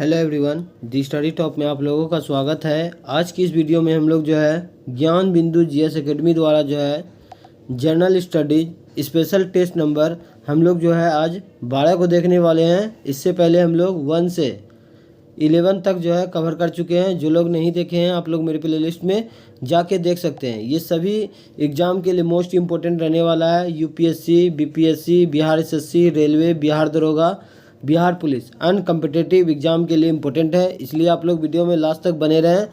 Hello everyone, दी study top में आप लोगों का स्वागत है। आज की इस वीडियो में हम लोग जो है ज्ञान बिंदु जीएस एकेडमी द्वारा जो है general studies special test number हम लोग जो है आज 12 को देखने वाले हैं। इससे पहले हम लोग 1 से 11 तक जो है कवर कर चुके हैं। जो लोग नहीं देखे हैं आप लोग मेरे प्ले लिस्ट में जाके देख सकते हैं। ये सभी एग्ज़ाम के लिए मोस्ट इम्पोर्टेंट रहने वाला है। UPSC, BPSC, Bihar SSC, railway, Bihar दरोगा, बिहार पुलिस अनकम्पिटेटिव एग्ज़ाम के लिए इम्पोर्टेंट है। इसलिए आप लोग वीडियो में लास्ट तक बने रहें।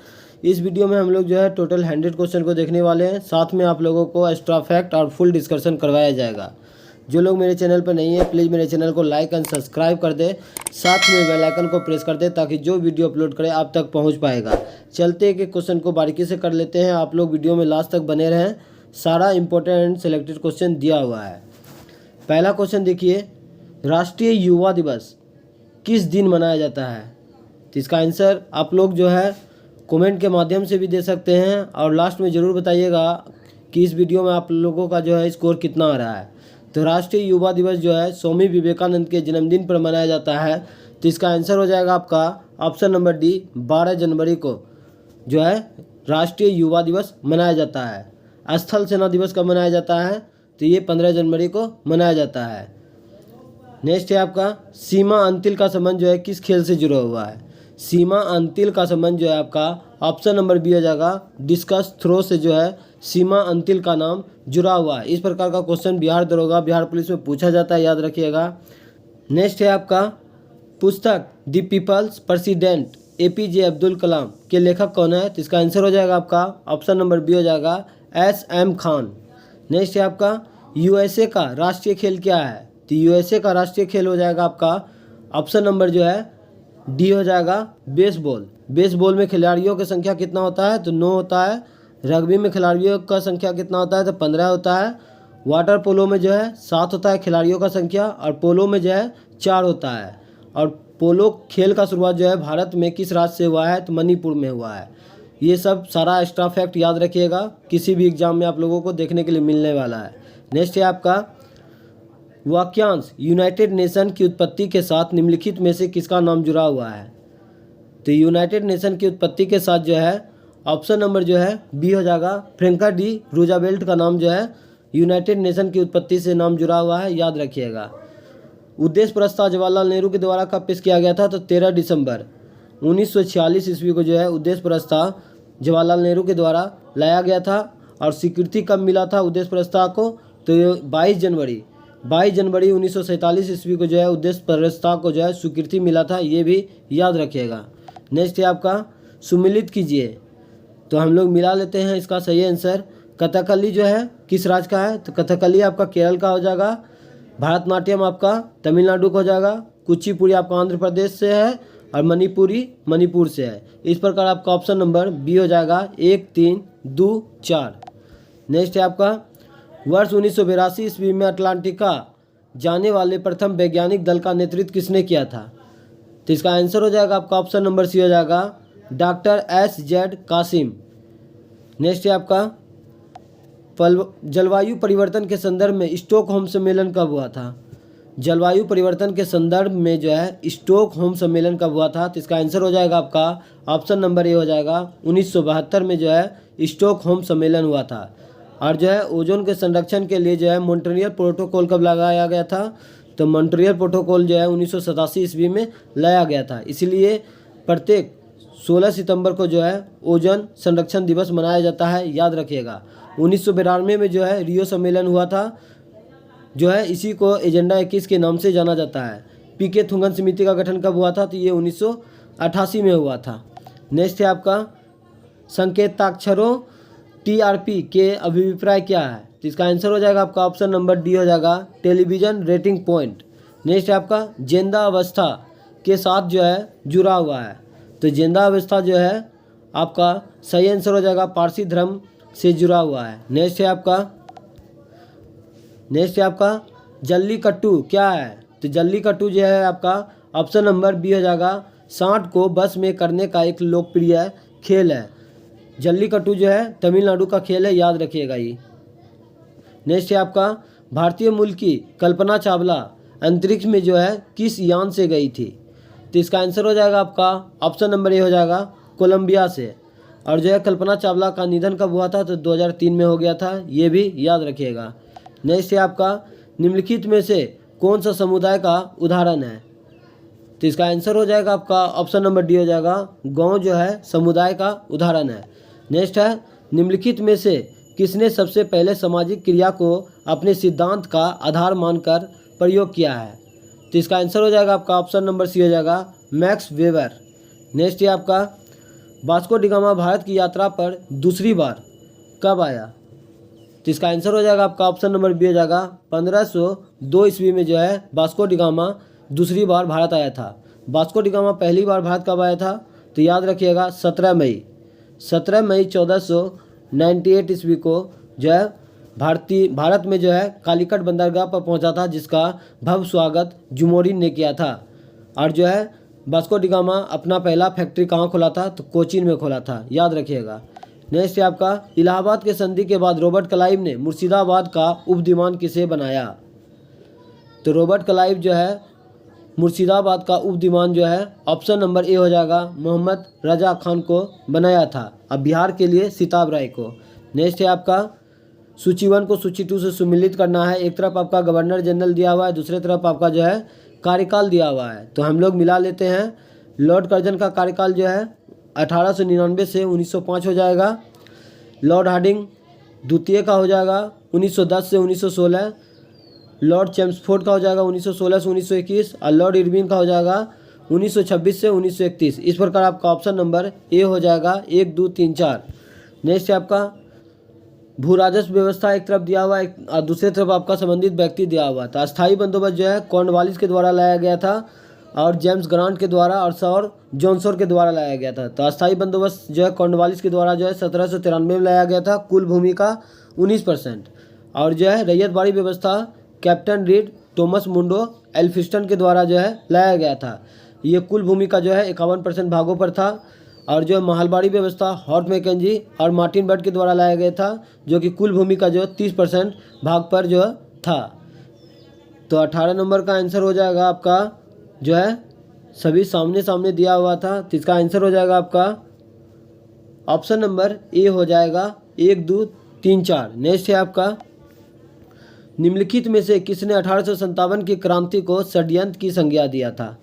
इस वीडियो में हम लोग जो है टोटल 100 क्वेश्चन को देखने वाले हैं। साथ में आप लोगों को एक्स्ट्रा फैक्ट और फुल डिस्कशन करवाया जाएगा। जो लोग मेरे चैनल पर नहीं है प्लीज़ मेरे चैनल को लाइक एंड सब्सक्राइब कर दे, साथ में बेल आइकन को प्रेस कर दे ताकि जो वीडियो अपलोड करे आप तक पहुंच पाएगा। चलते कि क्वेश्चन को बारीकी से कर लेते हैं। आप लोग वीडियो में लास्ट तक बने रहें। सारा इंपॉर्टेंट सेलेक्टेड क्वेश्चन दिया हुआ है। पहला क्वेश्चन देखिए, राष्ट्रीय युवा दिवस किस दिन मनाया जाता है? तो इसका आंसर आप लोग जो है कमेंट के माध्यम से भी दे सकते हैं और लास्ट में ज़रूर बताइएगा कि इस वीडियो में आप लोगों का जो है स्कोर कितना आ रहा है। तो राष्ट्रीय युवा दिवस जो है स्वामी विवेकानंद के जन्मदिन पर मनाया जाता है। तो इसका आंसर हो जाएगा आपका ऑप्शन नंबर डी, 12 जनवरी को जो है राष्ट्रीय युवा दिवस मनाया जाता है। स्थल सेना दिवस कब मनाया जाता है? तो ये 15 जनवरी को मनाया जाता है। नेक्स्ट है आपका सीमा अंतिल का संबंध जो है किस खेल से जुड़ा हुआ है? सीमा अंतिल का संबंध जो है आपका ऑप्शन नंबर बी हो जाएगा डिस्कस थ्रो से जो है सीमा अंतिल का नाम जुड़ा हुआ है। इस प्रकार का क्वेश्चन बिहार दरोगा, बिहार पुलिस में पूछा जाता है, याद रखिएगा। नेक्स्ट है आपका पुस्तक the people's president APJ Abdul Kalam के लेखक कौन है? तो इसका आंसर हो जाएगा आपका ऑप्शन नंबर बी हो जाएगा एस.एम. खान। नेक्स्ट है आपका यूएसए का राष्ट्रीय खेल क्या है? तो यूएसए का राष्ट्रीय खेल हो जाएगा आपका ऑप्शन नंबर जो है डी हो जाएगा बेसबॉल। बेसबॉल में खिलाड़ियों की संख्या कितना होता है? तो 9 होता है। रग्बी में खिलाड़ियों का संख्या कितना होता है? तो 15 होता है। वाटर पोलो में जो है 7 होता है खिलाड़ियों का संख्या, और पोलो में जो है 4 होता है। और पोलो खेल का शुरुआत जो है भारत में किस राज्य से हुआ है? तो मणिपुर में हुआ है। ये सब सारा एक्स्ट्रा फैक्ट याद रखिएगा, किसी भी एग्जाम में आप लोगों को देखने के लिए मिलने वाला है। नेक्स्ट है आपका वाक्यांश यूनाइटेड नेशन की उत्पत्ति के साथ निम्नलिखित में से किसका नाम जुड़ा हुआ है? तो यूनाइटेड नेशन की उत्पत्ति के साथ जो है ऑप्शन नंबर जो है बी हो जाएगा फ्रैंकलिन डी रूजवेल्ट का नाम जो है यूनाइटेड नेशन की उत्पत्ति से नाम जुड़ा हुआ है, याद रखिएगा। उद्देश्य प्रस्ताव जवाहरलाल नेहरू के द्वारा कब पेश किया गया था? तो 13 दिसंबर 1946 ईस्वी को जो है उद्देश्य प्रस्ताव जवाहरलाल नेहरू के द्वारा लाया गया था। और स्वीकृति कब मिला था उद्देश्य प्रस्ताव को? तो 22 जनवरी 1947 ईस्वी को जो है उद्देश्य प्रस्ताव को जो है स्वीकृति मिला था, ये भी याद रखिएगा। नेक्स्ट है आपका सुमिलित कीजिए। तो हम लोग मिला लेते हैं इसका सही आंसर। कथकली जो है किस राज्य का है? तो कथकली आपका केरल का हो जाएगा। भरतनाट्यम आपका तमिलनाडु का हो जाएगा। कुचिपुड़ी आपका आंध्र प्रदेश से है, और मणिपुरी मणिपुर से है। इस प्रकार आपका ऑप्शन नंबर बी हो जाएगा 1, 3, 2, 4। नेक्स्ट है आपका वर्ष 1982 ईस्वी में अटलांटिका जाने वाले प्रथम वैज्ञानिक दल का नेतृत्व किसने किया था? तो इसका आंसर हो जाएगा आपका ऑप्शन नंबर सी हो जाएगा डॉक्टर S.Z. कासिम। नेक्स्ट है आपका जलवायु परिवर्तन के संदर्भ में स्टॉकहोम सम्मेलन कब हुआ था? जलवायु परिवर्तन के संदर्भ में जो है स्टॉकहोम सम्मेलन कब हुआ था? तो इसका आंसर हो जाएगा आपका ऑप्शन नंबर ए हो जाएगा 1972 में जो है स्टॉकहोम सम्मेलन हुआ था। और जो है ओजोन के संरक्षण के लिए जो है मॉन्ट्रियल प्रोटोकॉल कब लगाया गया था? तो मॉन्ट्रियल प्रोटोकॉल जो है 1987 ईस्वी में लाया गया था। इसलिए प्रत्येक 16 सितंबर को जो है ओजोन संरक्षण दिवस मनाया जाता है, याद रखिएगा। 1992 में जो है रियो सम्मेलन हुआ था, जो है इसी को एजेंडा 21 के नाम से जाना जाता है। पीके थुंगन समिति का गठन कब हुआ था? तो ये 1988 में हुआ था। नेक्स्ट है आपका संकेताक्षरों टीआरपी के अभिप्राय क्या है? तो इसका आंसर हो जाएगा आपका ऑप्शन नंबर डी हो जाएगा टेलीविजन रेटिंग पॉइंट। नेक्स्ट है आपका जिंदा अवस्था के साथ जो है जुड़ा हुआ है। तो जिंदा अवस्था जो है आपका सही आंसर हो जाएगा पारसी धर्म से जुड़ा हुआ है। नेक्स्ट है आपका जल्लीकट्टू क्या है? तो जल्लीकट्टू जो है आपका ऑप्शन नंबर बी हो जाएगा सांड को बस में करने का एक लोकप्रिय खेल है। जल्लीकट्टू जो है तमिलनाडु का खेल है, याद रखिएगा ये। नेक्स्ट है आपका भारतीय मूल की कल्पना चावला अंतरिक्ष में जो है किस यान से गई थी? तो इसका आंसर हो जाएगा आपका ऑप्शन नंबर ए हो जाएगा कोलंबिया से। और जो है कल्पना चावला का निधन कब हुआ था? तो 2003 में हो गया था, ये भी याद रखिएगा। नेक्स्ट है आपका निम्नलिखित में से कौन सा समुदाय का उदाहरण है? तो इसका आंसर हो जाएगा आपका ऑप्शन नंबर डी हो जाएगा, गांव जो है समुदाय का उदाहरण है। नेक्स्ट है निम्नलिखित में से किसने सबसे पहले सामाजिक क्रिया को अपने सिद्धांत का आधार मानकर प्रयोग किया है? तो इसका आंसर हो जाएगा आपका ऑप्शन नंबर सी हो जाएगा, मैक्स वेबर। नेक्स्ट है आपका वास्को डी गामा भारत की यात्रा पर दूसरी बार कब आया? तो इसका आंसर हो जाएगा आपका ऑप्शन नंबर बी हो जाएगा, 1502 ईस्वी में जो है वास्को डी गामा दूसरी बार भारत आया था। वास्को डी गामा पहली बार भारत कब आया था? तो याद रखिएगा 17 मई 1498 ईस्वी को जो है भारत में जो है कालीकट बंदरगाह पर पहुंचा था, जिसका भव्य स्वागत जुमोरिन ने किया था। और जो है वास्को डी गामा अपना पहला फैक्ट्री कहाँ खोला था? तो कोचीन में खोला था, याद रखिएगा। नेक्स्ट है आपका इलाहाबाद के संधि के बाद रॉबर्ट क्लाइव ने मुर्शिदाबाद का उपदिवान किसे बनाया? तो रॉबर्ट क्लाइव जो है मुर्शिदाबाद का उपदिवान जो है ऑप्शन नंबर ए हो जाएगा, मोहम्मद रजा खान को बनाया था, अब बिहार के लिए सिताब राय को। नेक्स्ट है आपका सूची 1 को सूची 2 से सम्मिलित करना है। एक तरफ आपका गवर्नर जनरल दिया हुआ है, दूसरी तरफ आपका जो है कार्यकाल दिया हुआ है, तो हम लोग मिला लेते हैं। लॉर्ड कर्जन का कार्यकाल जो है 1899 से 1905 हो जाएगा। लॉर्ड हार्डिंग द्वितीय का हो जाएगा 1910 से 1916। लॉर्ड चेम्सफोर्ड का हो जाएगा 1916 से 1921 और लॉर्ड इरविन का हो जाएगा 1926 से 1931। इस प्रकार आपका ऑप्शन नंबर ए हो जाएगा 1, 2, 3, 4। नेक्स्ट है आपका भू राजस्व व्यवस्था एक तरफ दिया हुआ है और दूसरी तरफ आपका संबंधित व्यक्ति दिया हुआ था। अस्थायी बंदोबस्त जो है कॉर्नवालिस के द्वारा लाया गया था और जेम्स ग्रांट के द्वारा और सर जॉनसोर के द्वारा लाया गया था। तो अस्थायी बंदोबस्त जो है कॉर्नवालिस के द्वारा जो है 1793 में लाया गया था, कुल भूमि का 19%। और जो है रैयतवाड़ी व्यवस्था कैप्टन रीड, थॉमस मुंडो, एल्फिस्टन के द्वारा जो है लाया गया था। ये कुल भूमि का जो है 51% भागों पर था। और जो महलबाड़ी व्यवस्था हॉर्ट मैकेंजी और मार्टिन बर्ड के द्वारा लाया गया था, जो कि कुल भूमि का जो 30% भाग पर जो था। तो 18 नंबर का आंसर हो जाएगा आपका जो है सभी सामने सामने दिया हुआ था, तो इसका आंसर हो जाएगा आपका ऑप्शन नंबर ए हो जाएगा 1, 2, 3, 4। नेक्स्ट है आपका निम्नलिखित में से किसने 1857 की क्रांति को षड्यंत्र की संज्ञा दिया था?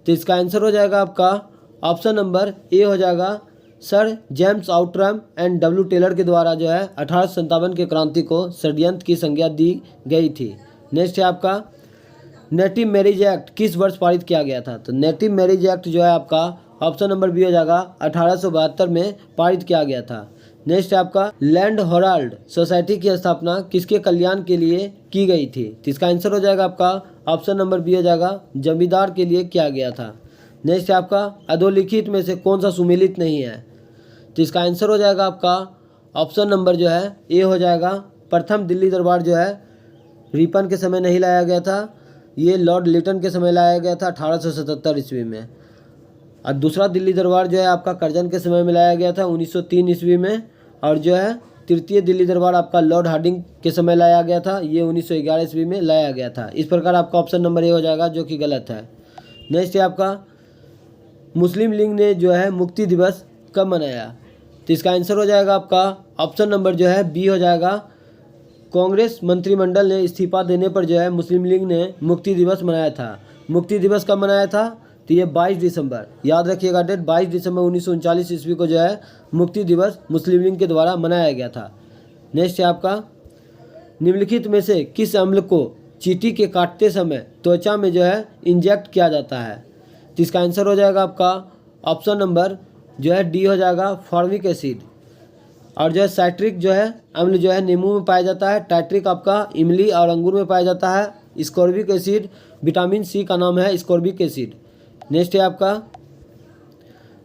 तो इसका आंसर हो जाएगा आपका ऑप्शन नंबर ए हो जाएगा, sir James Outram and W Taylor के द्वारा जो है 1857 की क्रांति को षड्यंत्र की संज्ञा दी गई थी। नेक्स्ट है आपका नेटिव मैरिज एक्ट किस वर्ष पारित किया गया था? तो नेटिव मैरिज एक्ट जो है आपका ऑप्शन नंबर बी हो जाएगा 1872 में पारित किया गया था। नेक्स्ट है आपका लैंड होराल्ड सोसाइटी की स्थापना किसके कल्याण के लिए की गई थी? तो इसका आंसर हो जाएगा आपका ऑप्शन नंबर बी हो जाएगा, जमींदार के लिए किया गया था। नेक्स्ट है आपका अधोलिखित में से कौन सा सुमेलित नहीं है? तो इसका आंसर हो जाएगा आपका ऑप्शन नंबर जो है ए हो जाएगा, प्रथम दिल्ली दरबार जो है रिपन के समय नहीं लाया गया था, ये लॉर्ड लिटन के समय लाया गया था 1877 ईस्वी में। और दूसरा दिल्ली दरबार जो है आपका कर्जन के समय में लाया गया था 1903 ईस्वी में। और जो है तृतीय दिल्ली दरबार आपका लॉर्ड हार्डिंग के समय लाया गया था, ये 1911 ईस्वी में लाया गया था। इस प्रकार आपका ऑप्शन नंबर ए हो जाएगा, जो कि गलत है। नेक्स्ट है आपका मुस्लिम लीग ने जो है मुक्ति दिवस कब मनाया? तो इसका आंसर हो जाएगा आपका ऑप्शन नंबर जो है बी हो जाएगा, कांग्रेस मंत्रिमंडल ने इस्तीफा देने पर जो है मुस्लिम लीग ने मुक्ति दिवस मनाया था। मुक्ति दिवस कब मनाया था? तो ये 22 दिसंबर, याद रखिएगा डेट, 22 दिसंबर 1939 ईस्वी को जो है मुक्ति दिवस मुस्लिम लीग के द्वारा मनाया गया था। नेक्स्ट है आपका निम्नलिखित में से किस अम्ल को चींटी के काटते समय त्वचा में जो है इंजेक्ट किया जाता है? तो इसका आंसर हो जाएगा आपका ऑप्शन नंबर जो है डी हो जाएगा, फॉर्मिक एसिड। और जो है साइट्रिक जो है अम्ल जो है नींबू में पाया जाता है, टाइट्रिक आपका इमली और अंगूर में पाया जाता है, स्कॉर्बिक एसिड विटामिन सी का नाम है स्कॉर्बिक एसिड। नेक्स्ट है आपका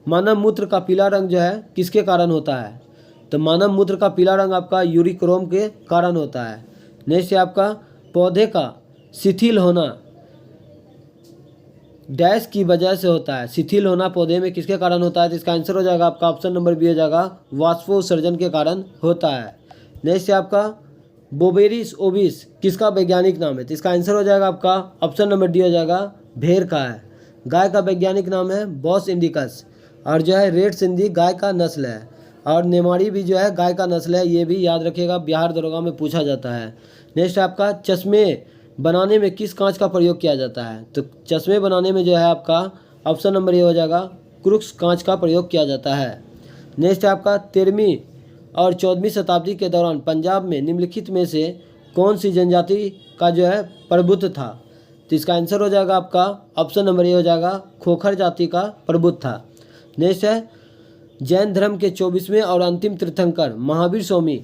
मानव मूत्र का पीला रंग जो है किसके कारण होता है? तो मानव मूत्र का पीला रंग आपका यूरिक्रोम के कारण होता है। नेक्स्ट है आपका पौधे का शिथिल होना डैश की वजह से होता है। शिथिल होना पौधे में किसके कारण होता है? तो इसका आंसर हो जाएगा आपका ऑप्शन नंबर बी हो जाएगा, वाष्पोत्सर्जन के कारण होता है। नेक्स्ट है आपका बोवेरिस ओविस किसका वैज्ञानिक नाम है? तो इसका आंसर हो जाएगा आपका ऑप्शन नंबर डी हो जाएगा, भेड़ का है। गाय का वैज्ञानिक नाम है बॉस इंडिकस। और जो है रेड सिंधी गाय का नस्ल है। और नेमाड़ी भी जो है गाय का नस्ल है, ये भी याद रखिएगा, बिहार दरोगा में पूछा जाता है। नेक्स्ट आपका चश्मे बनाने में किस कांच का प्रयोग किया जाता है? तो चश्मे बनाने में जो है आपका ऑप्शन नंबर ए हो जाएगा, क्रुक्स कांच का प्रयोग किया जाता है। नेक्स्ट आपका 13वीं और 14वीं शताब्दी के दौरान पंजाब में निम्नलिखित में से कौन सी जनजाति का जो है प्रभुत्व था? तो इसका आंसर हो जाएगा आपका ऑप्शन नंबर ए हो जाएगा, खोखर जाति का प्रभुत्व था। नेक्स्ट है जैन धर्म के 24वें और अंतिम तीर्थंकर महावीर स्वामी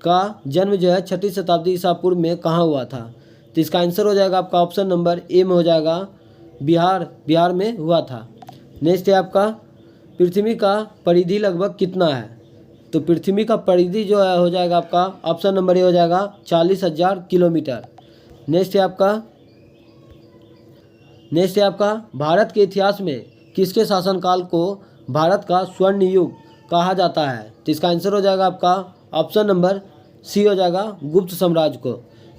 का जन्म जो है 6वीं शताब्दी ईसा पूर्व में कहाँ हुआ था? तो इसका आंसर हो जाएगा आपका ऑप्शन नंबर ए में हो जाएगा, बिहार में हुआ था। नेक्स्ट है आपका पृथ्वी का परिधि लगभग कितना है? तो पृथ्वी का परिधि जो है हो जाएगा आपका ऑप्शन नंबर ए हो जाएगा 40,000 किलोमीटर। नेक्स्ट है आपका भारत के इतिहास में किसके शासनकाल को भारत का स्वर्ण युग कहा जाता है? तो इसका आंसर हो जाएगा आपका ऑप्शन नंबर सी हो जाएगा, गुप्त साम्राज्य को।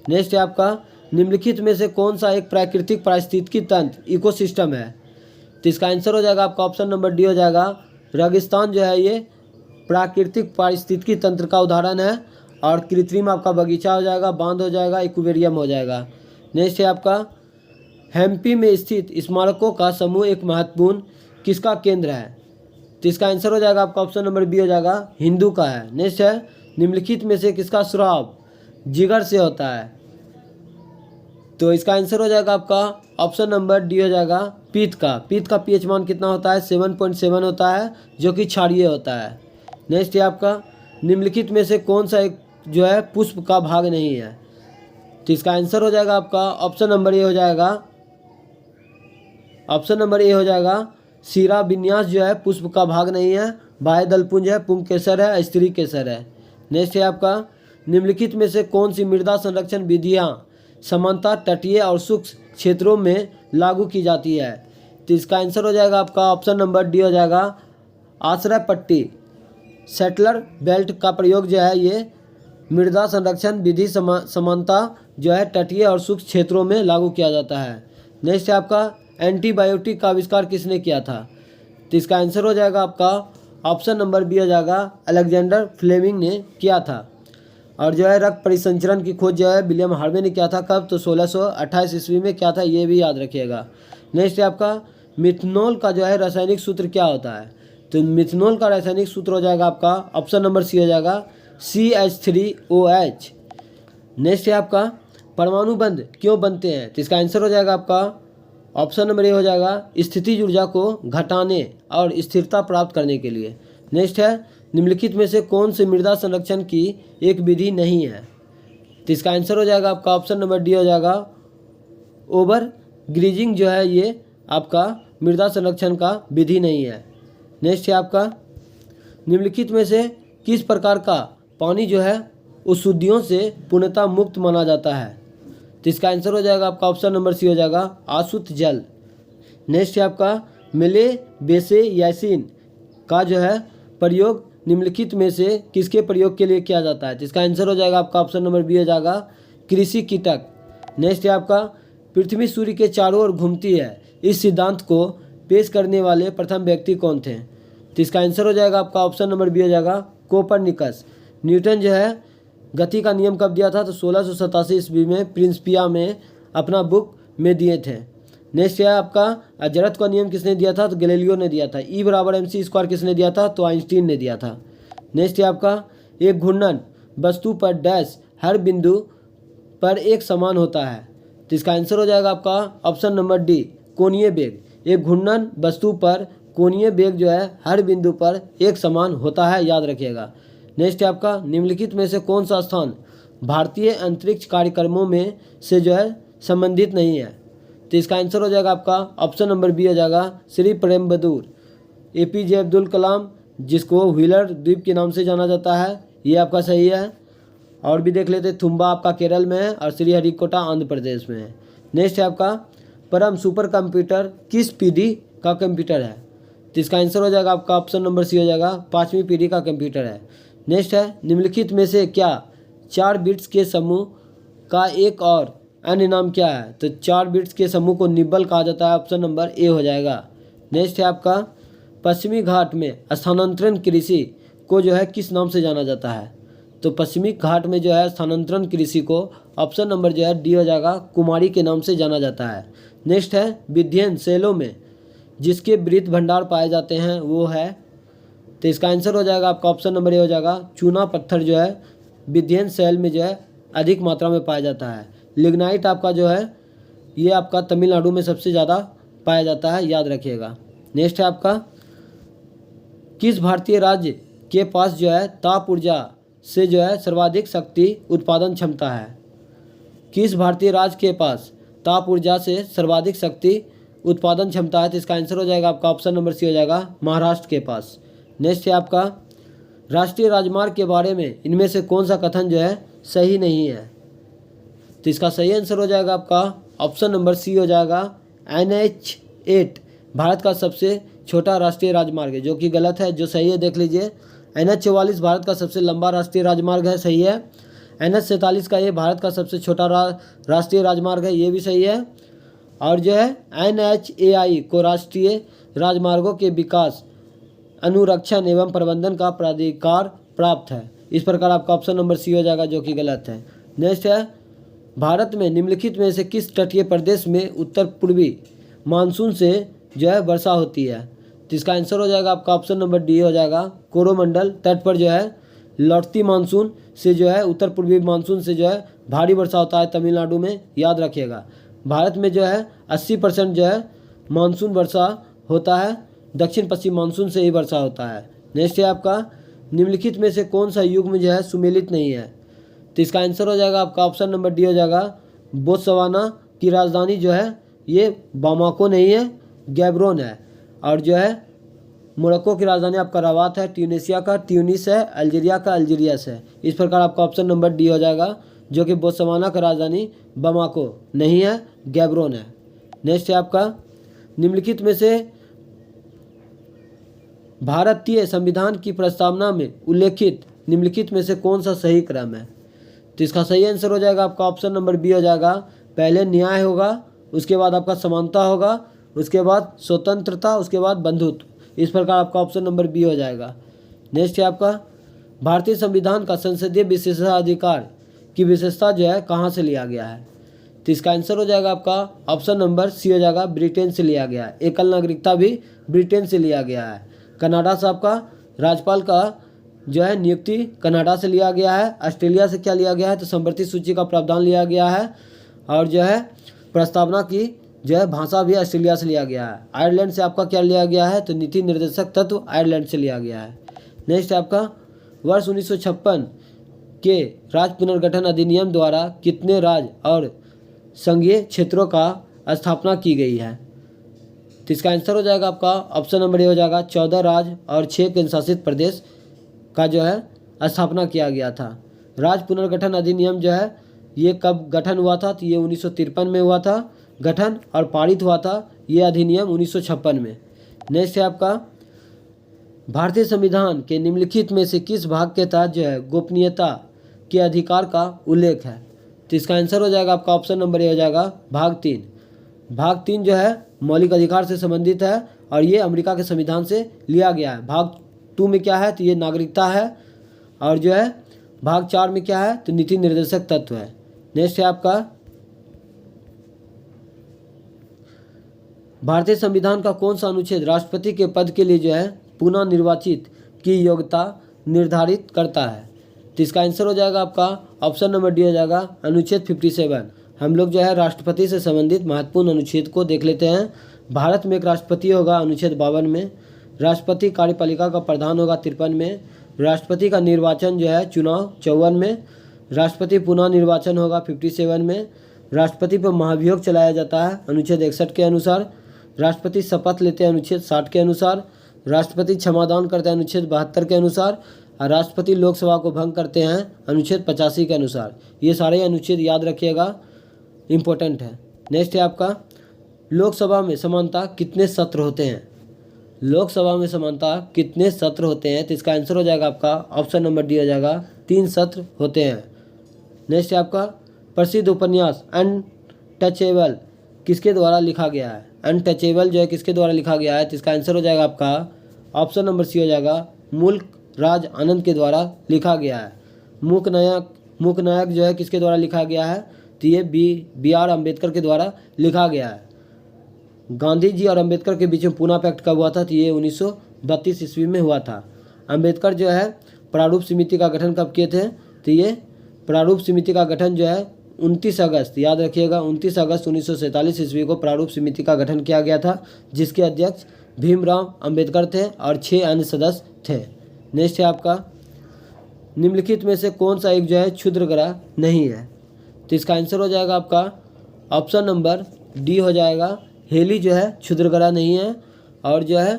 नेक्स्ट है आपका निम्नलिखित में से कौन सा एक प्राकृतिक पारिस्थितिकी तंत्र इकोसिस्टम है? तो इसका आंसर हो जाएगा आपका ऑप्शन नंबर डी हो जाएगा, रेगिस्तान जो है ये प्राकृतिक पारिस्थितिकी तंत्र का उदाहरण है। और कृत्रिम आपका बगीचा हो जाएगा, बांध हो जाएगा, एक्वेरियम हो जाएगा। नेक्स्ट है आपका हम्पी में स्थित स्मारकों का समूह एक महत्वपूर्ण किसका केंद्र है? तो इसका आंसर हो जाएगा आपका ऑप्शन नंबर बी हो जाएगा, हिंदू का है। नेक्स्ट है निम्नलिखित में से किसका स्राव जिगर से होता है? तो इसका आंसर हो जाएगा आपका ऑप्शन नंबर डी हो जाएगा, पीत का पीएच मान कितना होता है? 7.7 होता है, जो कि क्षारीय होता है। नेक्स्ट है आपका निम्नलिखित में से कौन सा एक जो है पुष्प का भाग नहीं है? तो इसका आंसर हो जाएगा आपका ऑप्शन नंबर ए हो जाएगा, शीरा विन्यास जो है पुष्प का भाग नहीं है। बाह्य दलपुंज है, पुंकेसर है, स्त्री केसर है। नेक्स्ट है आपका निम्नलिखित में से कौन सी मृदा संरक्षण विधियाँ समानता तटीय और शुष्क क्षेत्रों में लागू की जाती है? तो इसका आंसर हो जाएगा आपका ऑप्शन नंबर डी हो जाएगा, आश्रय पट्टी सेटलर बेल्ट का प्रयोग जो है ये मृदा संरक्षण विधि समानता जो है तटीय और शुष्क क्षेत्रों में लागू किया जाता है। नेक्स्ट है आपका एंटीबायोटिक का आविष्कार किसने किया था? तो इसका आंसर हो जाएगा आपका ऑप्शन नंबर बी हो जाएगा, अलेक्जेंडर फ्लेमिंग ने किया था। और जो है रक्त परिसंचरण की खोज जो है विलियम हार्वे ने किया था। कब? तो 1628 ईस्वी में किया था, ये भी याद रखिएगा। नेक्स्ट है आपका मिथनॉल का जो है रासायनिक सूत्र क्या होता है? तो मिथनॉल का रासायनिक सूत्र हो जाएगा आपका ऑप्शन नंबर सी हो जाएगा, CH3OH। नेक्स्ट है आपका परमाणु बंध क्यों बनते हैं? तो इसका आंसर हो जाएगा आपका ऑप्शन नंबर ए हो जाएगा, स्थितिज ऊर्जा को घटाने और स्थिरता प्राप्त करने के लिए। नेक्स्ट है निम्नलिखित में से कौन सी मृदा संरक्षण की एक विधि नहीं है? तो इसका आंसर हो जाएगा आपका ऑप्शन नंबर डी हो जाएगा, ओवर ग्रीजिंग जो है ये आपका मृदा संरक्षण का विधि नहीं है। नेक्स्ट है आपका निम्नलिखित में से किस प्रकार का पानी जो है अशुद्धियों से पूर्णतः मुक्त माना जाता है? तो इसका आंसर हो जाएगा आपका ऑप्शन नंबर सी हो जाएगा, अशुद्ध जल। नेक्स्ट है आपका मेलेबेसेयासिन का जो है प्रयोग निम्नलिखित में से किसके प्रयोग के लिए किया जाता है? तो इसका आंसर हो जाएगा आपका ऑप्शन नंबर बी हो जाएगा, कृषि कीटक। नेक्स्ट है आपका पृथ्वी सूर्य के चारों ओर घूमती है, इस सिद्धांत को पेश करने वाले प्रथम व्यक्ति कौन थे? तो इसका आंसर हो जाएगा आपका ऑप्शन नंबर बी हो जाएगा, कोपरनिकस। न्यूटन जो है गति का नियम कब दिया था? तो 1687 ईस्वी में प्रिंसिपिया में अपना बुक में दिए थे। नेक्स्ट है आपका जड़त्व का नियम किसने दिया था? तो गैलीलियो ने दिया था। E = mc² किसने दिया था? तो आइंस्टीन ने दिया था। नेक्स्ट है आपका एक घूर्णन वस्तु पर डैश हर बिंदु पर एक समान होता है। तो इसका आंसर हो जाएगा आपका ऑप्शन नंबर डी, कोणीय वेग। एक घूर्णन वस्तु पर कोणीय वेग जो है हर बिंदु पर एक समान होता है, याद रखिएगा। नेक्स्ट है आपका निम्नलिखित में से कौन सा स्थान भारतीय अंतरिक्ष कार्यक्रमों में से जो है संबंधित नहीं है? तो इसका आंसर हो जाएगा आपका ऑप्शन नंबर बी हो जाएगा, श्री प्रेमबहादुर। APJ अब्दुल कलाम जिसको व्हीलर द्वीप के नाम से जाना जाता है, ये आपका सही है। और भी देख लेते, थुम्बा आपका केरल में है और श्रीहरिकोटा आंध्र प्रदेश में है। नेक्स्ट है आपका परम सुपर कंप्यूटर किस पीढ़ी का कंप्यूटर है? तो इसका आंसर हो जाएगा आपका ऑप्शन नंबर सी हो जाएगा, 5वीं पीढ़ी का कंप्यूटर है। नेक्स्ट है निम्नलिखित में से क्या 4 बिट्स के समूह का एक और अन्य नाम क्या है? तो 4 बिट्स के समूह को निब्बल कहा जाता है। ऑप्शन नंबर ए हो जाएगा। नेक्स्ट है आपका पश्चिमी घाट में स्थानांतरण कृषि को जो है किस नाम से जाना जाता है? तो पश्चिमी घाट में जो है स्थानांतरण कृषि को ऑप्शन नंबर जो है डी हो जाएगा, कुमारी के नाम से जाना जाता है। नेक्स्ट है विध्यन शैलों में जिसके वृत्त भंडार पाए जाते हैं वो है, तो इसका आंसर हो जाएगा आपका ऑप्शन नंबर ए हो जाएगा, चूना पत्थर जो है विध्यन शैल में जो है अधिक मात्रा में पाया जाता है। लिग्नाइट आपका जो है ये आपका तमिलनाडु में सबसे ज़्यादा पाया जाता है, याद रखिएगा। नेक्स्ट है आपका किस भारतीय राज्य के पास जो है ताप ऊर्जा से जो है सर्वाधिक शक्ति उत्पादन क्षमता है? किस भारतीय राज्य के पास ताप ऊर्जा से सर्वाधिक शक्ति उत्पादन क्षमता है? तो इसका आंसर हो जाएगा आपका ऑप्शन नंबर सी हो जाएगा, महाराष्ट्र के पास। नेक्स्ट है आपका राष्ट्रीय राजमार्ग के बारे में इनमें से कौन सा कथन जो है सही नहीं है? तो इसका सही आंसर हो जाएगा आपका ऑप्शन नंबर सी हो जाएगा, NH8 भारत का सबसे छोटा राष्ट्रीय राजमार्ग है, जो कि गलत है। जो सही है देख लीजिए, NH44 भारत का सबसे लंबा राष्ट्रीय राजमार्ग है, सही है। NH47 का ये भारत का सबसे छोटा राष्ट्रीय राजमार्ग है, ये भी सही है। और जो है NHAI को राष्ट्रीय राजमार्गों के विकास अनुरक्षण एवं प्रबंधन का प्राधिकार प्राप्त है। इस प्रकार आपका ऑप्शन नंबर सी हो जाएगा, जो कि गलत है। नेक्स्ट है भारत में निम्नलिखित में से किस तटीय प्रदेश में उत्तर पूर्वी मानसून से जो है वर्षा होती है? तो इसका आंसर हो जाएगा आपका ऑप्शन नंबर डी हो जाएगा, कोरोमंडल तट पर जो है लौटती मानसून से जो है उत्तर पूर्वी मानसून से जो है भारी वर्षा होता है तमिलनाडु में, याद रखिएगा। भारत में जो है 80% जो है मानसून वर्षा होता है, दक्षिण पश्चिम मानसून से ही वर्षा होता है। नेक्स्ट है आपका निम्नलिखित में से कौन सा युग्म जो है सुमेलित नहीं है? तो इसका आंसर हो जाएगा आपका ऑप्शन नंबर डी हो जाएगा, बोत्सवाना की राजधानी जो है ये बामाको नहीं है, गैब्रोन है। और जो है मोरक्को की राजधानी आपका रवात है, ट्यूनिसिया का ट्यूनिस है, अल्जीरिया का अल्जीरियस है। इस प्रकार आपका ऑप्शन नंबर डी हो जाएगा, जो कि बोत्सवाना का राजधानी बामाको नहीं है, गैब्रोन है। नेक्स्ट है आपका निम्नलिखित में से भारतीय संविधान की प्रस्तावना में उल्लेखित निम्नलिखित में से कौन सा सही क्रम है? तो इसका सही आंसर हो जाएगा आपका ऑप्शन नंबर बी हो जाएगा, पहले न्याय होगा, उसके बाद आपका समानता होगा, उसके बाद स्वतंत्रता, उसके बाद बंधुत्व। इस प्रकार आपका ऑप्शन नंबर बी हो जाएगा। नेक्स्ट है आपका भारतीय संविधान का संसदीय विशेषाधिकार की विशेषता जो है कहाँ से लिया गया है? तो इसका आंसर हो जाएगा आपका ऑप्शन नंबर सी हो जाएगा, ब्रिटेन से लिया गया है। एकल नागरिकता भी ब्रिटेन से लिया गया है। कनाडा से आपका राज्यपाल का जो है नियुक्ति कनाडा से लिया गया है। ऑस्ट्रेलिया से क्या लिया गया है? तो संवृत्ति सूची का प्रावधान लिया गया है। और जो है प्रस्तावना की जो है भाषा भी ऑस्ट्रेलिया से लिया गया है। आयरलैंड से आपका क्या लिया गया है? तो नीति निर्देशक तत्व आयरलैंड से लिया गया है। नेक्स्ट है आपका वर्ष 1956 के राज्य पुनर्गठन अधिनियम द्वारा कितने राज्य और संघीय क्षेत्रों का स्थापना की गई है? तो इसका आंसर हो जाएगा आपका ऑप्शन नंबर ए हो जाएगा, 14 राज्य और 6 केंद्र शासित प्रदेश का जो है स्थापना किया गया था। राज्य पुनर्गठन अधिनियम जो है ये कब गठन हुआ था? तो ये 1953 में हुआ था गठन, और पारित हुआ था ये अधिनियम 1956 में। नेक्स्ट है आपका भारतीय संविधान के निम्नलिखित में से किस भाग के तहत जो है गोपनीयता के अधिकार का उल्लेख है? तो इसका आंसर हो जाएगा आपका ऑप्शन नंबर ए हो जाएगा, भाग 3। भाग 3 जो है मौलिक अधिकार से संबंधित है और ये अमेरिका के संविधान से लिया गया है। भाग 2 में क्या है? तो ये नागरिकता है। और जो है भाग 4 में क्या है? तो नीति निर्देशक तत्व है। नेक्स्ट है आपका भारतीय संविधान का कौन सा अनुच्छेद राष्ट्रपति के पद के लिए जो है पुनः निर्वाचित की योग्यता निर्धारित करता है? तो इसका आंसर हो जाएगा आपका ऑप्शन नंबर डी हो जाएगा, अनुच्छेद 57। हम लोग जो है राष्ट्रपति से संबंधित महत्वपूर्ण अनुच्छेद को देख लेते हैं। भारत में एक राष्ट्रपति होगा अनुच्छेद 52 में, राष्ट्रपति कार्यपालिका का प्रधान होगा 53 में, राष्ट्रपति का निर्वाचन जो है चुनाव 54 में, राष्ट्रपति पुनः निर्वाचन होगा 57 में, राष्ट्रपति पर महाभियोग चलाया जाता है अनुच्छेद 61 के अनुसार, राष्ट्रपति शपथ लेते हैं अनुच्छेद 60 के अनुसार, राष्ट्रपति क्षमादान करते हैं अनुच्छेद 72 के अनुसार, और राष्ट्रपति लोकसभा को भंग करते हैं अनुच्छेद 85 के अनुसार। ये सारे अनुच्छेद याद रखिएगा, इम्पोर्टेंट है। नेक्स्ट है आपका लोकसभा में समानता कितने सत्र होते हैं? लोकसभा में समानता कितने सत्र होते हैं? तो इसका आंसर हो जाएगा आपका ऑप्शन नंबर डी हो जाएगा, 3 सत्र होते हैं। नेक्स्ट है आपका प्रसिद्ध उपन्यास एंड अनटचेबल किसके द्वारा लिखा गया है? अनटचेबल जो है किसके द्वारा लिखा गया है? तो इसका आंसर हो जाएगा आपका ऑप्शन नंबर सी हो जाएगा, मुल्क राज आनंद के द्वारा लिखा गया है। मूक नायक जो है किसके द्वारा लिखा गया है? तो ये बी.आर. अम्बेडकर के द्वारा लिखा गया है। गांधी जी और अम्बेडकर के बीच में पूना पैक्ट कब हुआ था? तो ये 1932 ईस्वी में हुआ था। अम्बेडकर जो है प्रारूप समिति का गठन कब किए थे? तो ये प्रारूप समिति का गठन जो है 29 अगस्त, याद रखिएगा 29 अगस्त 1947 ईस्वी को प्रारूप समिति का गठन किया गया था, जिसके अध्यक्ष भीमराव अम्बेडकर थे और 6 अन्य सदस्य थे। नेक्स्ट है आपका, निम्नलिखित में से कौन सा एक जो है क्षुद्र ग्रह नहीं है? तो इसका आंसर हो जाएगा आपका ऑप्शन नंबर डी हो जाएगा, हेली जो है क्षुद्र ग्रह नहीं है। और जो है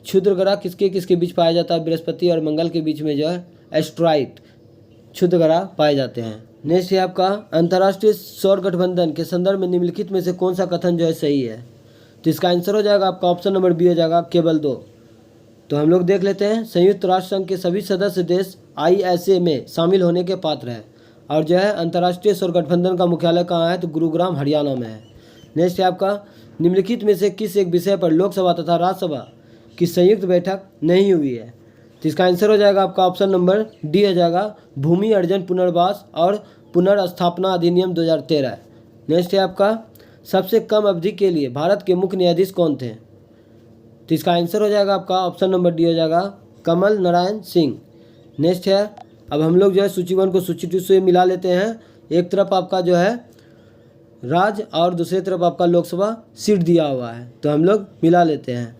क्षुद्र ग्रह किसके किसके बीच पाया जाता है? बृहस्पति और मंगल के बीच में जो है एस्ट्रॉइड क्षुद्र ग्रह पाए जाते हैं। नेक्स्ट है आपका, अंतर्राष्ट्रीय सौर गठबंधन के संदर्भ में निम्नलिखित में से कौन सा कथन जो है सही है? तो इसका आंसर हो जाएगा आपका ऑप्शन नंबर बी हो जाएगा, केवल 2। तो हम लोग देख लेते हैं, संयुक्त राष्ट्र संघ के सभी सदस्य देश ISA में शामिल होने के पात्र हैं। और जो है अंतर्राष्ट्रीय सौर गठबंधन का मुख्यालय कहाँ है? तो गुरुग्राम हरियाणा में है। नेक्स्ट है आपका, निम्नलिखित में से किस एक विषय पर लोकसभा तथा राज्यसभा की संयुक्त बैठक नहीं हुई है? तो इसका आंसर हो जाएगा आपका ऑप्शन नंबर डी हो जाएगा, भूमि अर्जन पुनर्वास और पुनर्स्थापना अधिनियम 2013। नेक्स्ट है आपका, सबसे कम अवधि के लिए भारत के मुख्य न्यायाधीश कौन थे? तो इसका आंसर हो जाएगा आपका ऑप्शन नंबर डी हो जाएगा, कमल नारायण सिंह। नेक्स्ट है, अब हम लोग जो है सूची 1 को सूची 2 से मिला लेते हैं। एक तरफ आपका जो है राज्य और दूसरी तरफ आपका लोकसभा सीट दिया हुआ है, तो हम लोग मिला लेते हैं।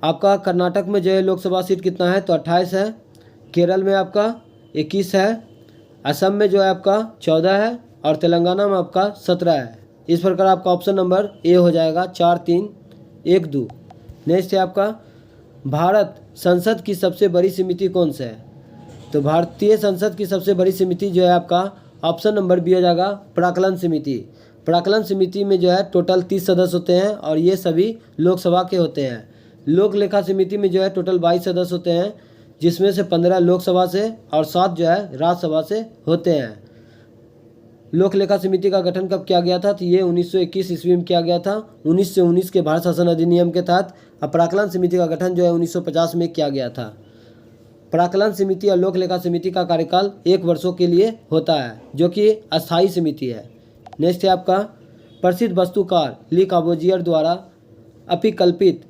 आपका कर्नाटक में जो है लोकसभा सीट कितना है? तो 28 है। केरल में आपका 21 है। असम में जो है आपका 14 है और तेलंगाना में आपका 17 है। इस प्रकार आपका ऑप्शन नंबर ए हो जाएगा, 4, 3, 1, 2। नेक्स्ट है आपका, भारत संसद की सबसे बड़ी समिति कौन सा है? तो भारतीय संसद की सबसे बड़ी समिति जो है आपका ऑप्शन नंबर बी हो जाएगा, प्राक्कलन समिति। प्राक्कलन समिति में जो है टोटल 30 सदस्य होते हैं और ये सभी लोकसभा के होते हैं। लोक लेखा समिति में जो है टोटल 22 सदस्य होते हैं, जिसमें से 15 लोकसभा से और 7 जो है राज्यसभा से होते हैं। लोक लेखा समिति का गठन कब किया गया था? तो ये 1921 ईस्वी में किया गया था। 1919 के भारत शासन अधिनियम के तहत प्राक्कलन समिति का गठन जो है 1950 में किया गया था। प्राक्कलन समिति और लोक लेखा समिति का कार्यकाल 1 वर्षों के लिए होता है, जो कि अस्थायी समिति है। नेक्स्ट है आपका, प्रसिद्ध वास्तुकार ली कॉर्बुजियर द्वारा अपिकल्पित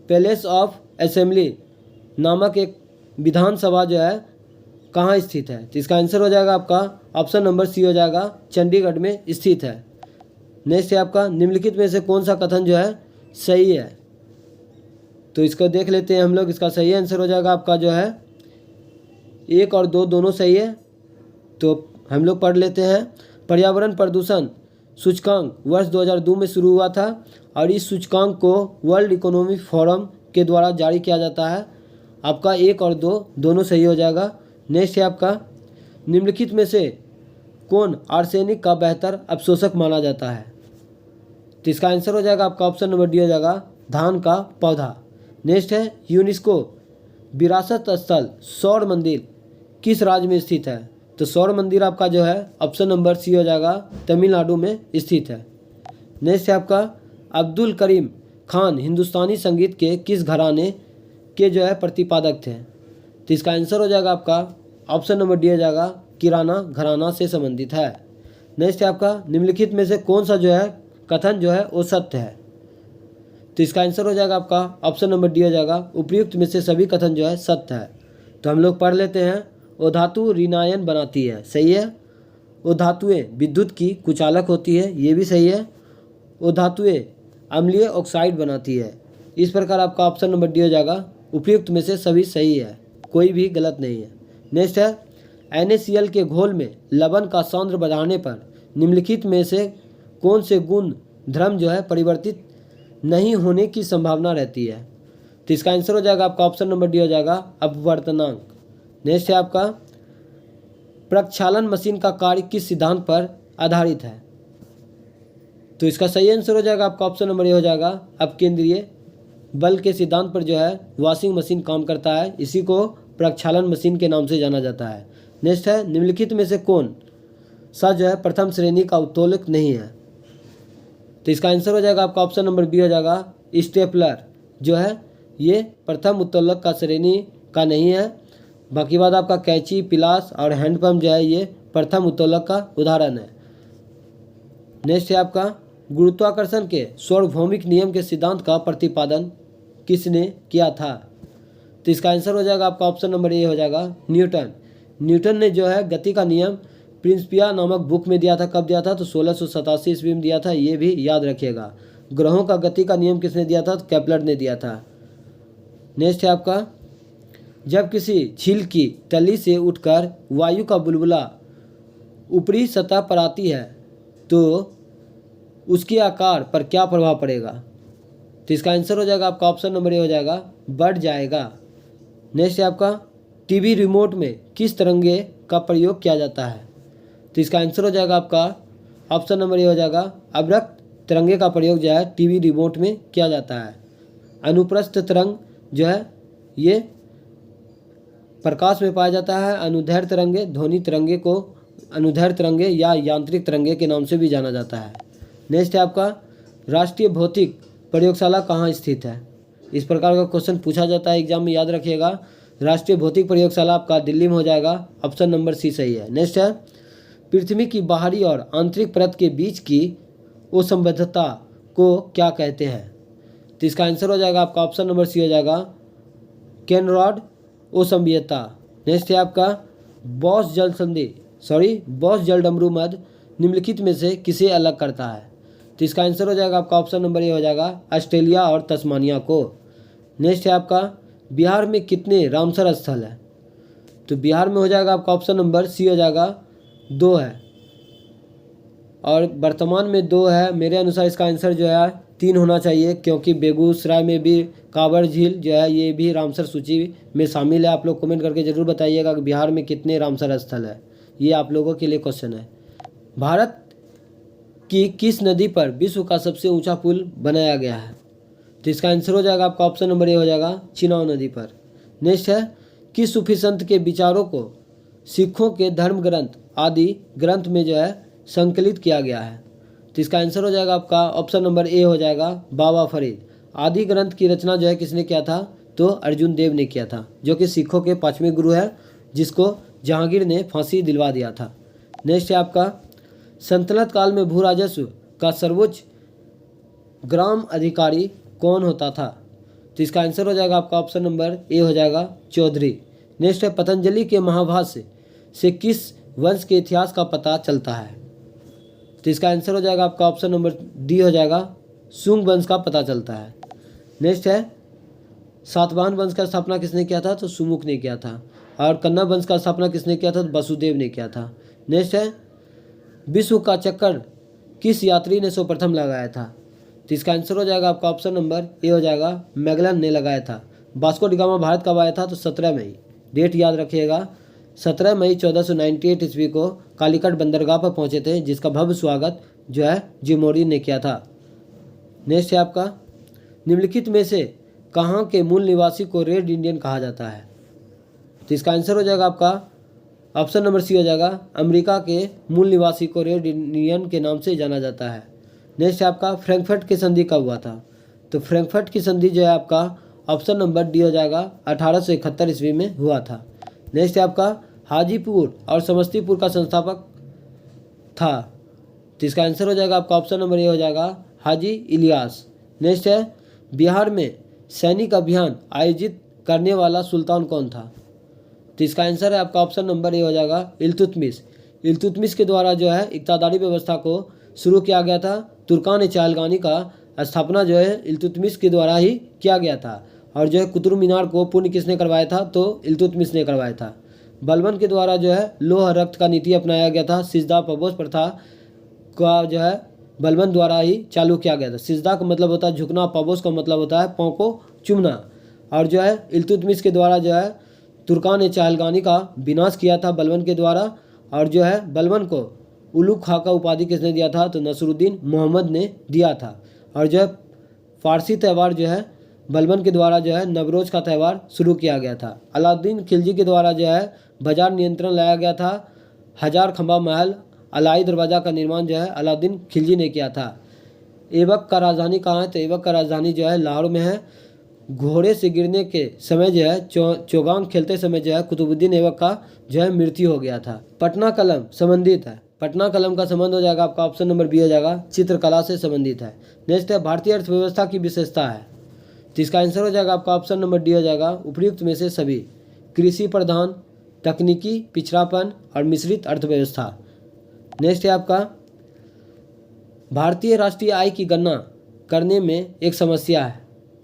पैलेस ऑफ असेंबली नामक एक विधानसभा जो है कहाँ स्थित है? तो इसका आंसर हो जाएगा आपका ऑप्शन नंबर सी हो जाएगा, चंडीगढ़ में स्थित है। नेक्स्ट है आपका, निम्नलिखित में से कौन सा कथन जो है सही है? तो इसको देख लेते हैं हम लोग। इसका सही आंसर हो जाएगा आपका जो है 1 और 2 दोनों सही है। तो हम लोग पढ़ लेते हैं, पर्यावरण प्रदूषण सूचकांक वर्ष 2002 में शुरू हुआ था और इस सूचकांक को वर्ल्ड इकोनॉमिक फोरम के द्वारा जारी किया जाता है। आपका 1 और 2 दोनों सही हो जाएगा। नेक्स्ट है आपका, निम्नलिखित में से कौन आर्सेनिक का बेहतर अवशोषक माना जाता है? तो इसका आंसर हो जाएगा आपका ऑप्शन नंबर डी हो जाएगा, धान का पौधा। नेक्स्ट है, यूनेस्को विरासत स्थल सौर मंदिर किस राज्य में स्थित है? तो सौर मंदिर आपका जो है ऑप्शन नंबर सी हो जाएगा, तमिलनाडु में स्थित है। नेक्स्ट है आपका, अब्दुल करीम खान हिंदुस्तानी संगीत के किस घराने के जो है प्रतिपादक थे? तो इसका आंसर हो जाएगा आपका ऑप्शन नंबर डी हो जाएगा, किराना घराना से संबंधित है। नेक्स्ट है आपका, निम्नलिखित में से कौन सा जो है कथन जो है वो सत्य है? तो इसका आंसर हो जाएगा आपका ऑप्शन नंबर डी हो जाएगा, उपर्युक्त में से सभी कथन जो है सत्य है। तो हम लोग पढ़ लेते हैं, वो धातु ऋणायन बनाती है, सही है। वो धातुएँ विद्युत की कुचालक होती है, ये भी सही है। वो धातुएँ अम्लीय ऑक्साइड बनाती है। इस प्रकार आपका ऑप्शन नंबर डी हो जाएगा, उपर्युक्त में से सभी सही है, कोई भी गलत नहीं है। नेक्स्ट है, NaCl के घोल में लवण का सांद्र बढ़ाने पर निम्नलिखित में से कौन से गुण धर्म जो है परिवर्तित नहीं होने की संभावना रहती है? तो इसका आंसर हो जाएगा आपका ऑप्शन नंबर डी हो जाएगा, अपवर्तनांक। नेक्स्ट है आपका, प्रक्षालन मशीन का कार्य किस सिद्धांत पर आधारित है? तो इसका सही आंसर हो जाएगा आपका ऑप्शन नंबर ए हो जाएगा, अपकेंद्रीय बल के सिद्धांत पर जो है वॉशिंग मशीन काम करता है, इसी को प्रक्षालन मशीन के नाम से जाना जाता है। नेक्स्ट है, निम्नलिखित में से कौन सा जो है प्रथम श्रेणी का उत्तोलक नहीं है। तो इसका आंसर हो जाएगा आपका ऑप्शन नंबर बी हो जाएगा। स्टेपलर जो है ये प्रथम उत्तोलक का श्रेणी का नहीं है। बाकी बात आपका कैंची, पिलास और हैंडपम्प जो है ये प्रथम उत्तोलक का उदाहरण है। नेक्स्ट है आपका गुरुत्वाकर्षण के सार्वभौमिक नियम के सिद्धांत का प्रतिपादन किसने किया था। तो इसका आंसर हो जाएगा आपका ऑप्शन नंबर ए हो जाएगा न्यूटन। न्यूटन ने जो है गति का नियम प्रिंसिपिया नामक बुक में दिया था। कब दिया था? तो 1687 ईस्वी में दिया था, ये भी याद रखिएगा। ग्रहों का गति का नियम किसने दिया था? तो केपलर ने दिया था। नेक्स्ट है आपका जब किसी झील की तली से उठकर वायु का बुलबुला ऊपरी सतह पर आती है तो उसके आकार पर क्या प्रभाव पड़ेगा। तो इसका आंसर हो जाएगा आपका ऑप्शन नंबर ए हो जाएगा बढ़ जाएगा। नेक्स्ट है आपका टीवी रिमोट में किस तरंगे का प्रयोग किया जाता है। तो इसका आंसर हो जाएगा आपका ऑप्शन नंबर ए हो जाएगा अवरक्त तरंगे का प्रयोग जो है टीवी रिमोट में किया जाता है। अनुप्रस्थ तरंग जो है ये प्रकाश में पाया जाता है। अनुदैर्घ्य तरंगे ध्वनि तरंगे को अनुदैर्घ्य तरंगे या यांत्रिक तरंगे के नाम से भी जाना जाता है। नेक्स्ट है आपका राष्ट्रीय भौतिक प्रयोगशाला कहाँ स्थित है। इस प्रकार का क्वेश्चन पूछा जाता है एग्जाम में, याद रखिएगा। राष्ट्रीय भौतिक प्रयोगशाला आपका दिल्ली में हो जाएगा, ऑप्शन नंबर सी सही है। नेक्स्ट है पृथ्वी की बाहरी और आंतरिक परत के बीच की असंबद्धता को क्या कहते हैं। तो इसका आंसर हो जाएगा आपका ऑप्शन नंबर सी हो जाएगा केनरॉड असंबद्धता। नेक्स्ट है आपका बॉस जल डमरू मध्य निम्नलिखित में से किसे अलग करता है। तो इसका आंसर हो जाएगा आपका ऑप्शन नंबर ए हो जाएगा ऑस्ट्रेलिया और तस्मानिया को। नेक्स्ट है आपका बिहार में कितने रामसर स्थल है। तो बिहार में हो जाएगा आपका ऑप्शन नंबर सी हो जाएगा 2 है और वर्तमान में 2 है। मेरे अनुसार इसका आंसर जो है 3 होना चाहिए, क्योंकि बेगूसराय में भी कांवड़ झील जो है ये भी रामसर सूची में शामिल है। आप लोग कमेंट करके ज़रूर बताइएगा कि बिहार में कितने रामसर स्थल है। ये आप लोगों के लिए क्वेश्चन है। भारत की किस नदी पर विश्व का सबसे ऊंचा पुल बनाया गया है। तो इसका आंसर हो जाएगा आपका ऑप्शन नंबर ए हो जाएगा चिनाब नदी पर। नेक्स्ट है किस सूफी संत के विचारों को सिखों के धर्म ग्रंथ आदि ग्रंथ में जो है संकलित किया गया है। तो इसका आंसर हो जाएगा आपका ऑप्शन नंबर ए हो जाएगा बाबा फरीद। आदि ग्रंथ की रचना जो है किसने किया था? तो अर्जुन देव ने किया था, जो कि सिखों के 5वें गुरु है, जिसको जहांगीर ने फांसी दिलवा दिया था। नेक्स्ट है आपका सल्तनत काल में भू राजस्व का सर्वोच्च ग्राम अधिकारी कौन होता था। तो इसका आंसर हो जाएगा आपका ऑप्शन नंबर ए हो जाएगा चौधरी। नेक्स्ट है पतंजलि के महाभाष्य से किस वंश के इतिहास का पता चलता है। तो इसका आंसर हो जाएगा आपका ऑप्शन नंबर डी हो जाएगा शुंग वंश का पता चलता है। नेक्स्ट है सातवाहन वंश का स्थापना किसने किया था। तो सुमुख ने किया था। और कन्ना वंश का स्थापना किसने किया था। तो वसुदेव ने किया था। नेक्स्ट है विश्व का चक्कर किस यात्री ने सर्वप्रथम लगाया था। तो इसका आंसर हो जाएगा आपका ऑप्शन नंबर ए हो जाएगा मैगलन ने लगाया था। वास्को डी गामा भारत कब आया था। तो 17 मई, डेट याद रखिएगा। 17 मई 1498 ईस्वी को कालीकट बंदरगाह पर पहुंचे थे, जिसका भव्य स्वागत जो है जिमोरी ने किया था। नेक्स्ट है आपका निम्नलिखित में से कहाँ के मूल निवासी को रेड इंडियन कहा जाता है। तो इसका आंसर हो जाएगा आपका ऑप्शन नंबर सी हो जाएगा अमेरिका के मूल निवासी को रेड इंडियन के नाम से जाना जाता है। नेक्स्ट है आपका फ्रैंकफर्ट की संधि कब हुआ था। तो फ्रैंकफर्ट की संधि जो है आपका ऑप्शन नंबर डी हो जाएगा 1871 ईस्वी में हुआ था। नेक्स्ट है आपका हाजीपुर और समस्तीपुर का संस्थापक था। तो इसका आंसर हो जाएगा आपका ऑप्शन नंबर ए हो जाएगा हाजी इलियास। नेक्स्ट है बिहार में सैनिक अभियान आयोजित करने वाला सुल्तान कौन था। तो इसका आंसर है आपका ऑप्शन नंबर ए हो जाएगा इल्तुतमिश। इल्तुतमिश के द्वारा जो है इक्तादारी व्यवस्था को शुरू किया गया था। तुर्कान चालगानी का स्थापना जो है इल्तुतमिश के द्वारा ही किया गया था। और जो है कुतुब मीनार को पूर्ण किसने करवाया था। तो इल्तुतमिश ने करवाया था। बलबन के द्वारा जो है लोह रक्त का नीति अपनाया गया था। सिजदा पबोस प्रथा का जो है बलबन द्वारा ही चालू किया गया था। सिजदा का मतलब होता है झुकना, पबोस का मतलब होता है पाँव को चूमना। और जो है इल्तुतमिश के द्वारा जो है तुर्कान चाहलगानी का विनाश किया था बलबन के द्वारा। और जो है बलबन को उलुग खां का उपाधि किसने दिया था। तो नसरुद्दीन मोहम्मद ने दिया था। और जो है फारसी त्यौहार जो है बलबन के द्वारा जो है नवरोज का त्यौहार शुरू किया गया था। अलाउद्दीन खिलजी के द्वारा जो है बाजार नियंत्रण लाया गया था। हजार खंबा महल अलाई दरवाज़ा का निर्माण जो है अलाउद्दीन खिलजी ने किया था। ऐबक का राजधानी कहाँ है? तो ऐबक का राजधानी जो है लाहौर में है। घोड़े से गिरने के समय जो है चौगान खेलते समय जो है कुतुबुद्दीन ऐबक का जो है मृत्यु हो गया था। पटना कलम संबंधित है। पटना कलम का संबंध हो जाएगा आपका ऑप्शन नंबर बी हो जाएगा, चित्रकला से संबंधित है। नेक्स्ट है भारतीय अर्थव्यवस्था की विशेषता है, तो इसका आंसर हो जाएगा आपका ऑप्शन नंबर डी हो जाएगा, उपयुक्त में से सभी। कृषि प्रधान, तकनीकी पिछड़ापन और मिश्रित अर्थव्यवस्था। नेक्स्ट है आपका भारतीय राष्ट्रीय आय की गणना करने में एक समस्या है,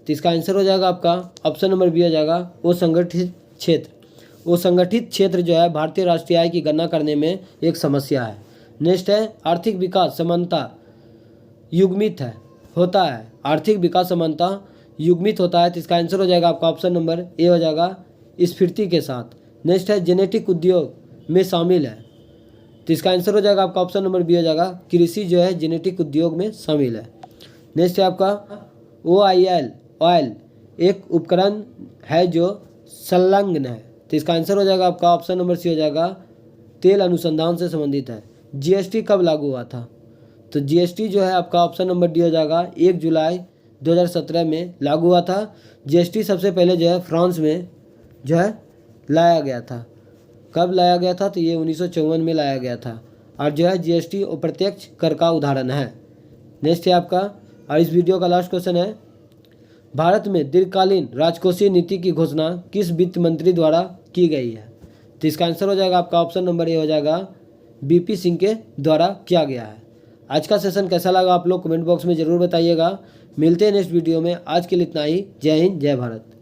तो इसका आंसर हो जाएगा आपका ऑप्शन नंबर बी हो जाएगा, असंगठित क्षेत्र। असंगठित क्षेत्र जो है भारतीय राष्ट्रीय आय की गणना करने में एक समस्या है। नेक्स्ट है आर्थिक विकास समानता युग्मित है होता है। आर्थिक विकास समानता युग्मित होता है, तो इसका आंसर हो जाएगा आपका ऑप्शन नंबर ए हो जाएगा, स्फीति के साथ। नेक्स्ट है जेनेटिक उद्योग में शामिल है, तो इसका आंसर हो जाएगा आपका ऑप्शन नंबर बी हो जाएगा, कृषि जो है जेनेटिक उद्योग में शामिल है। नेक्स्ट है आपका OIL ऑयल एक उपकरण है जो संलग्न है, तो इसका आंसर हो जाएगा आपका ऑप्शन नंबर सी हो जाएगा, तेल अनुसंधान से संबंधित है। GST कब लागू हुआ था? तो GST जो है आपका ऑप्शन नंबर डी हो जाएगा, 1 जुलाई 2017 में लागू हुआ था। GST सबसे पहले जो है फ्रांस में जो है लाया गया था। कब लाया गया था? तो ये 1954 में लाया गया था। और जो है GST अप्रत्यक्ष कर का उदाहरण है। नेक्स्ट है आपका, और इस वीडियो का लास्ट क्वेश्चन है, भारत में दीर्घकालीन राजकोषीय नीति की घोषणा किस वित्त मंत्री द्वारा की गई है? तो इसका आंसर हो जाएगा आपका ऑप्शन नंबर ए हो जाएगा, BP सिंह के द्वारा किया गया है। आज का सेशन कैसा लगा आप लोग कमेंट बॉक्स में ज़रूर बताइएगा। मिलते हैं नेक्स्ट वीडियो में। आज के लिए इतना ही। जय हिंद, जय भारत।